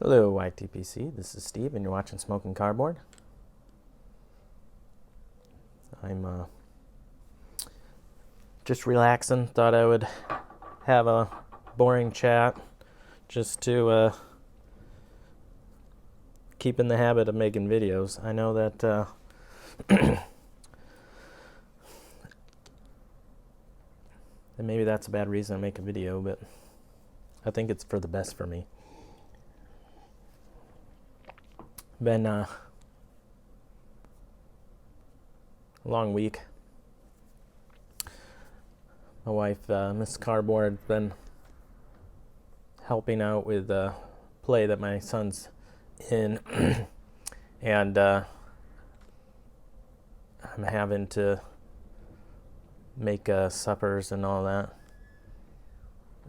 Hello, YTPC. This is Steve, and you're watching Smoking Cardboard. I'm just relaxing. Thought I would have a boring chat just to keep in the habit of making videos. I know that and maybe that's a bad reason to make a video, but I think it's for the best for me. Been a long week. My wife, Miss Cardboard, been helping out with the play that my son's in, and I'm having to make suppers and all that.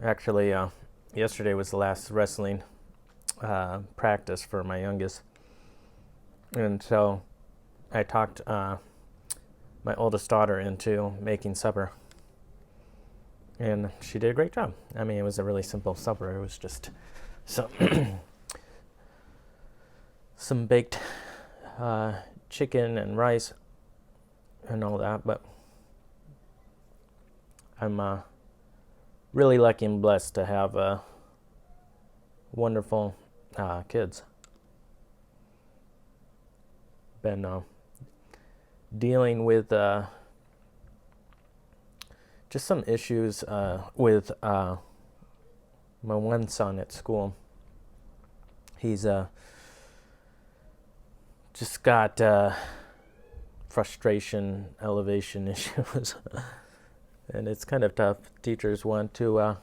Actually, yesterday was the last wrestling practice for my youngest. And so I talked my oldest daughter into making supper. And she did a great job. I mean, it was a really simple supper. It was just some baked chicken and rice and all that. But I'm really lucky and blessed to have wonderful kids. Been dealing with just some issues with my one son at school. He's just got frustration, elevation issues, and it's kind of tough. Teachers want to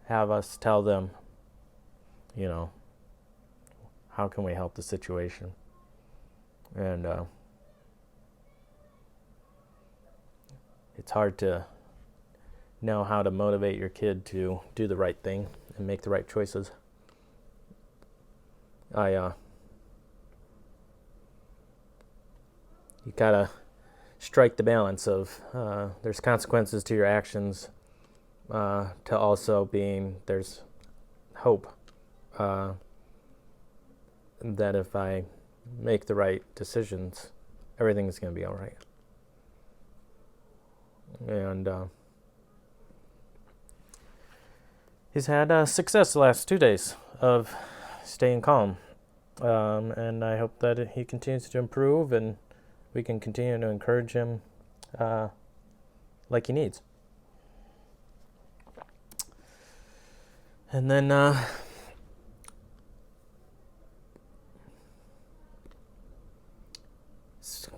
have us tell them, you know, how can we help the situation? And it's hard to know how to motivate your kid to do the right thing and make the right choices. You gotta strike the balance of there's consequences to your actions, to also being there's hope that if I make the right decisions, everything's going to be all right. And he's had success the last 2 days of staying calm. And I hope that he continues to improve and we can continue to encourage him like he needs. And then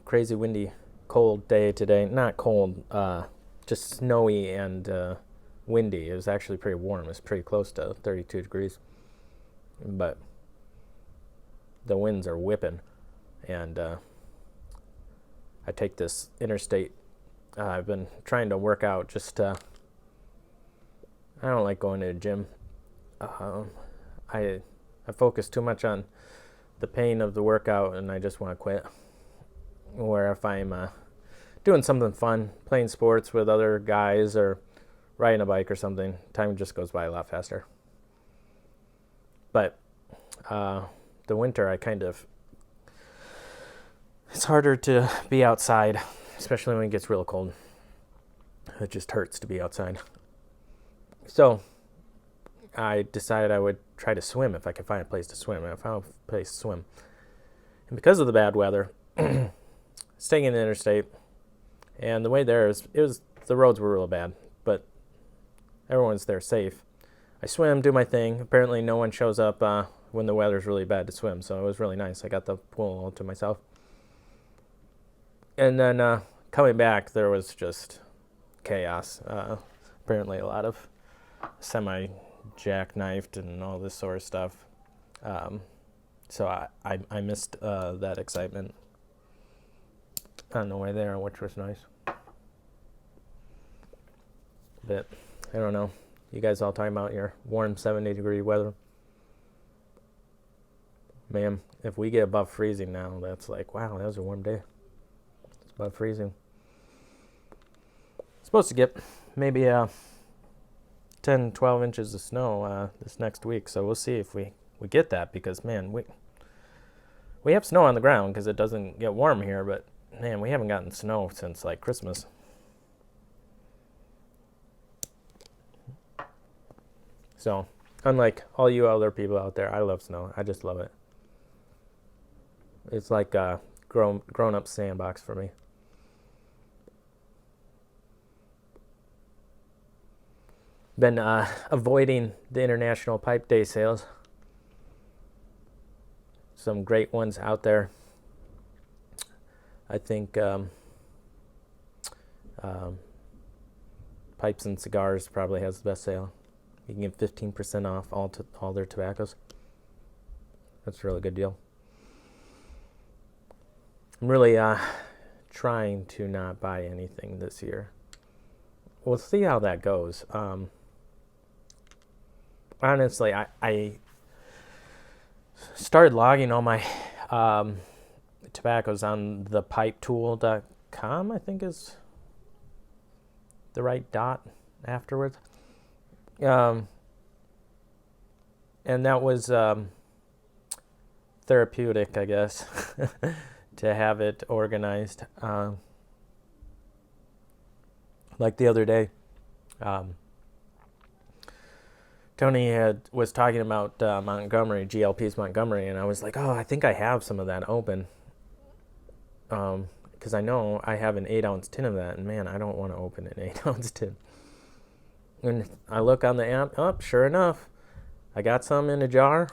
crazy windy, cold day today. Not cold, just snowy and windy. It was actually pretty warm. It was pretty close to 32 degrees. But the winds are whipping. And I take this interstate. I've been trying to work out just I don't like going to the gym. I focus too much on the pain of the workout and I just want to quit. Or if I'm doing something fun, playing sports with other guys or riding a bike or something, time just goes by a lot faster. But the winter, it's harder to be outside, especially when it gets real cold. It just hurts to be outside. So I decided I would try to swim if I could find a place to swim. And I found a place to swim. And because of the bad weather, staying in the interstate, and the way there the roads were real bad, but everyone's there safe. I swim, do my thing. Apparently no one shows up when the weather's really bad to swim, so it was really nice. I got the pool all to myself. And then coming back, there was just chaos. Apparently a lot of semi-jackknifed and all this sort of stuff. So I missed that excitement on the way there, which was nice. But I don't know. You guys all talking about your warm 70-degree weather. Man, if we get above freezing now, that's like, wow, that was a warm day. It's above freezing. Supposed to get maybe 10, 12 inches of snow this next week. So we'll see if we get that, because, man, we have snow on the ground because it doesn't get warm here, but, man, we haven't gotten snow since, like, Christmas. So, unlike all you other people out there, I love snow. I just love it. It's like a grown-up sandbox for me. Been avoiding the International Pipe Day sales. Some great ones out there. I think Pipes and Cigars probably has the best sale. You can get 15% off all their tobaccos. That's a really good deal. I'm really trying to not buy anything this year. We'll see how that goes. Honestly, I started logging all my tobaccos on the pipetool.com, I think is the right dot afterwards. And that was therapeutic, I guess, to have it organized. Like the other day, Tony was talking about Montgomery, GLP's Montgomery, and I was like, oh, I think I have some of that open. Because I know I have an 8-ounce tin of that, and man, I don't want to open an 8-ounce tin. And I look on the app, sure enough, I got some in a jar,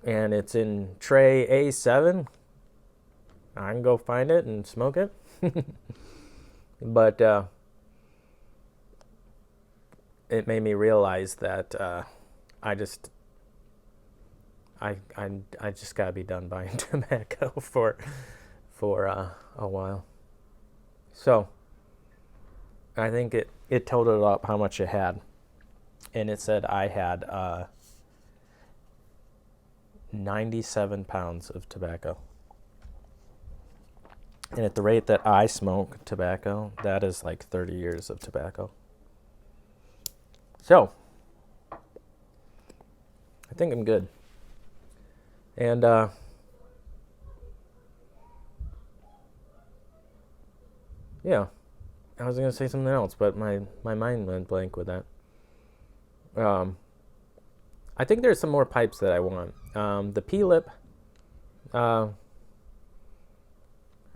and it's in tray A7. I can go find it and smoke it. But it made me realize that I just gotta be done buying tobacco for a while. So I think it totaled up how much it had, and it said I had 97 pounds of tobacco. And at the rate that I smoke tobacco, that is like 30 years of tobacco. So, I think I'm good. And, yeah, I was going to say something else, but my mind went blank with that. I think there's some more pipes that I want. The P-lip,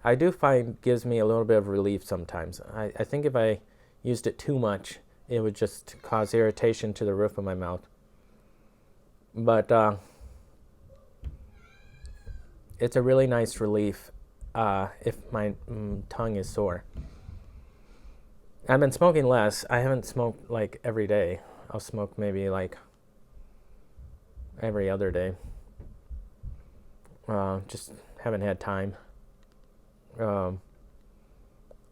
I do find gives me a little bit of relief sometimes. I think if I used it too much, it would just cause irritation to the roof of my mouth. But it's a really nice relief if my tongue is sore. I've been smoking less. I haven't smoked like every day. I'll smoke maybe like every other day. Just haven't had time. And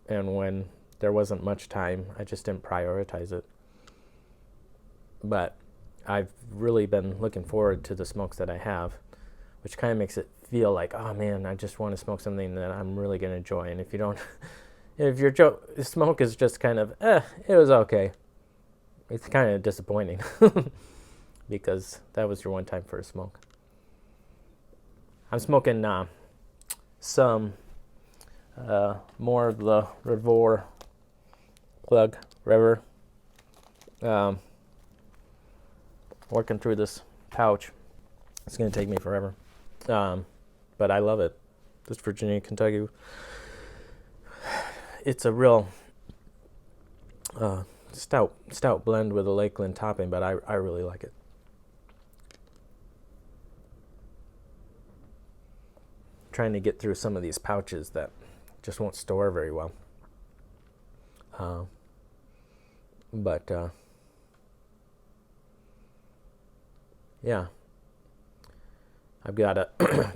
when there wasn't much time, I just didn't prioritize it. But I've really been looking forward to the smokes that I have, which kind of makes it feel like, oh man, I just want to smoke something that I'm really going to enjoy. And if you don't, if your smoke is just kind of, it was okay, it's kind of disappointing because that was your one time for a smoke. I'm smoking some more of the Revor plug, Revor. Working through this pouch. It's going to take me forever. But I love it. This Virginia, Kentucky. It's a real stout blend with a Lakeland topping, but I really like it. Trying to get through some of these pouches that just won't store very well. But yeah, I've got a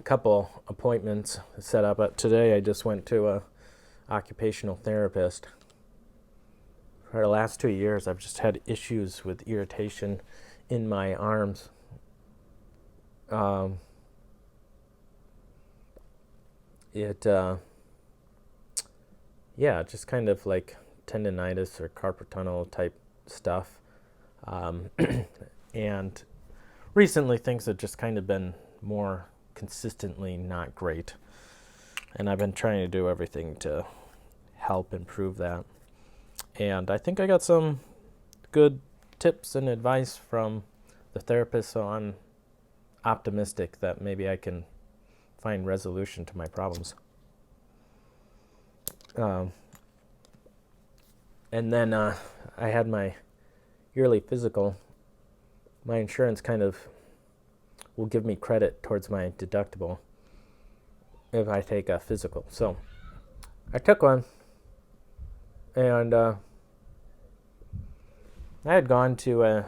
couple appointments set up. Today I just went to a occupational therapist. For the last 2 years, I've just had issues with irritation in my arms. Just kind of like tendonitis or carpal tunnel type stuff. And recently things have just kind of been more consistently not great. And I've been trying to do everything to help improve that. And I think I got some good tips and advice from the therapist, so I'm optimistic that maybe I can find resolution to my problems. And then I had my yearly physical. My insurance kind of will give me credit towards my deductible if I take a physical. So I took one, and I had gone to a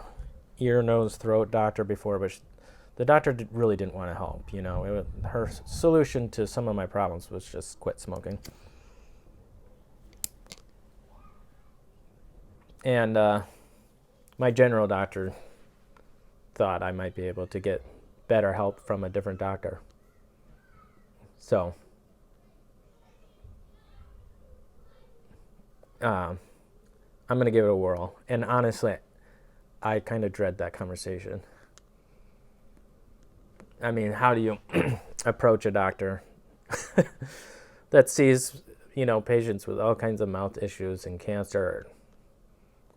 ear, nose, throat doctor before, but the doctor really didn't want to help. Her solution to some of my problems was just quit smoking. And my general doctor thought I might be able to get better help from a different doctor. So I'm going to give it a whirl. And honestly, I kind of dread that conversation. I mean, how do you approach a doctor that sees, patients with all kinds of mouth issues and cancer,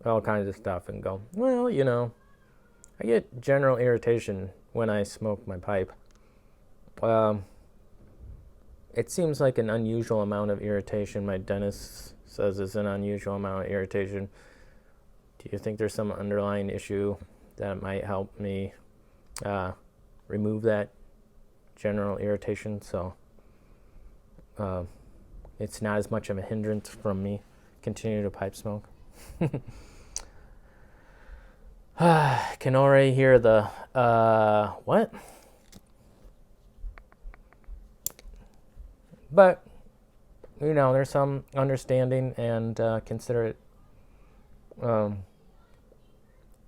all kinds of stuff, and go, well, I get general irritation when I smoke my pipe. It seems like an unusual amount of irritation. My dentist says it's an unusual amount of irritation. Do you think there's some underlying issue that might help me remove that general irritation, so it's not as much of a hindrance from me continuing to pipe smoke? Can already hear the what? But there's some understanding and considerate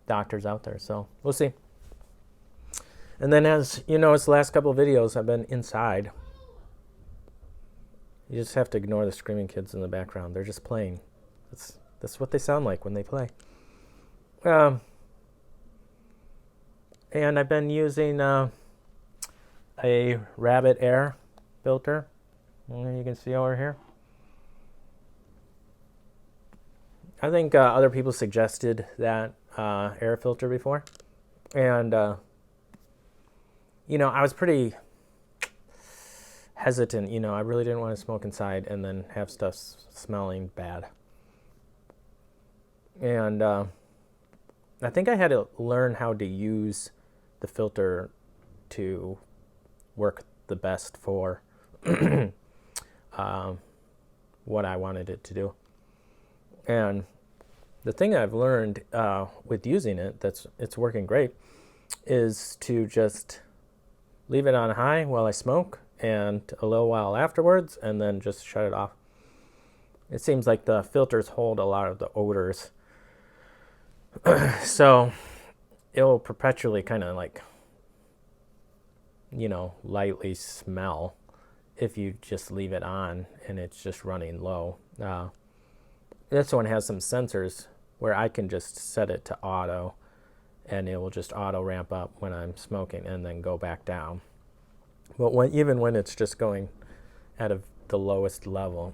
doctors out there, so we'll see. And then, as it's the last couple of videos, I've been inside. You just have to ignore the screaming kids in the background. They're just playing. That's what they sound like when they play. And I've been using a rabbit air filter. You can see over here. I think other people suggested that air filter before. And, I was pretty hesitant. I really didn't want to smoke inside and then have stuff smelling bad. And I think I had to learn how to use the filter to work the best for what I wanted it to do. And the thing I've learned with using it it's working great is to just leave it on high while I smoke and a little while afterwards, and then just shut it off. It seems like the filters hold a lot of the odors. So it will perpetually kind of lightly smell if you just leave it on and it's just running low. This one has some sensors where I can just set it to auto, and it will just auto ramp up when I'm smoking and then go back down. But even when it's just going at the lowest level,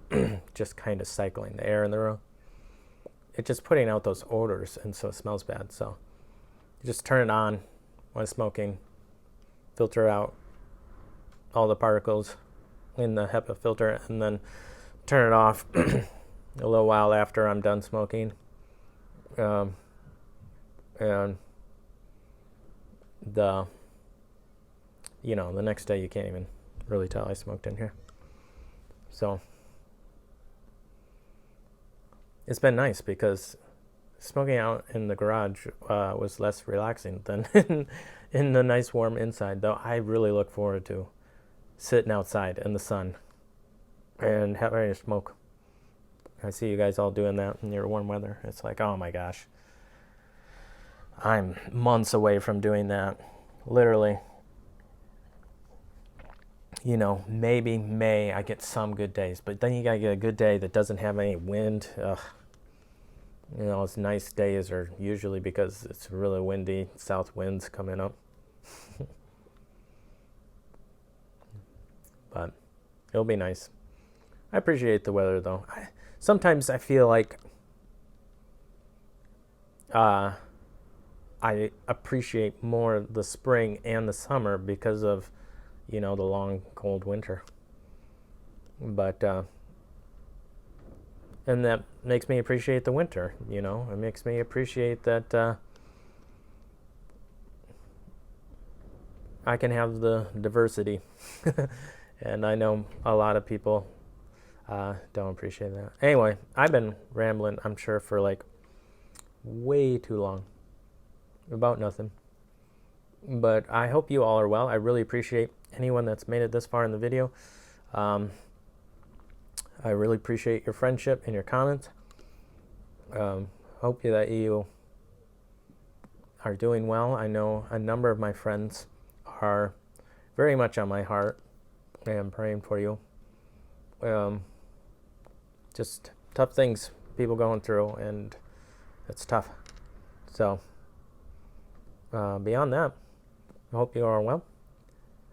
just kind of cycling the air in the room, it's just putting out those odors, and so it smells bad. So you just turn it on when smoking, filter out all the particles in the HEPA filter, and then turn it off a little while after I'm done smoking. And the next day you can't even really tell I smoked in here. So it's been nice because smoking out in the garage was less relaxing than in the nice warm inside, though I really look forward to sitting outside in the sun and having a smoke. I see you guys all doing that in your warm weather. It's like, oh my gosh. I'm months away from doing that. Literally. Maybe May I get some good days, but then you gotta get a good day that doesn't have any wind. Ugh. You know, it's nice days are usually because it's really windy, south winds coming up. But it'll be nice. I appreciate the weather though. Sometimes I feel like I appreciate more the spring and the summer because of, the long cold winter. But and that makes me appreciate the winter. It makes me appreciate that I can have the diversity. And I know a lot of people don't appreciate that. Anyway, I've been rambling, I'm sure, for like way too long about nothing. But I hope you all are well. I really appreciate anyone that's made it this far in the video. I really appreciate your friendship and your comments. Hope that you are doing well. I know a number of my friends are very much on my heart. I am praying for you. Just tough things people going through, and it's tough. So beyond that, I hope you are well,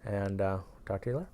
and talk to you later.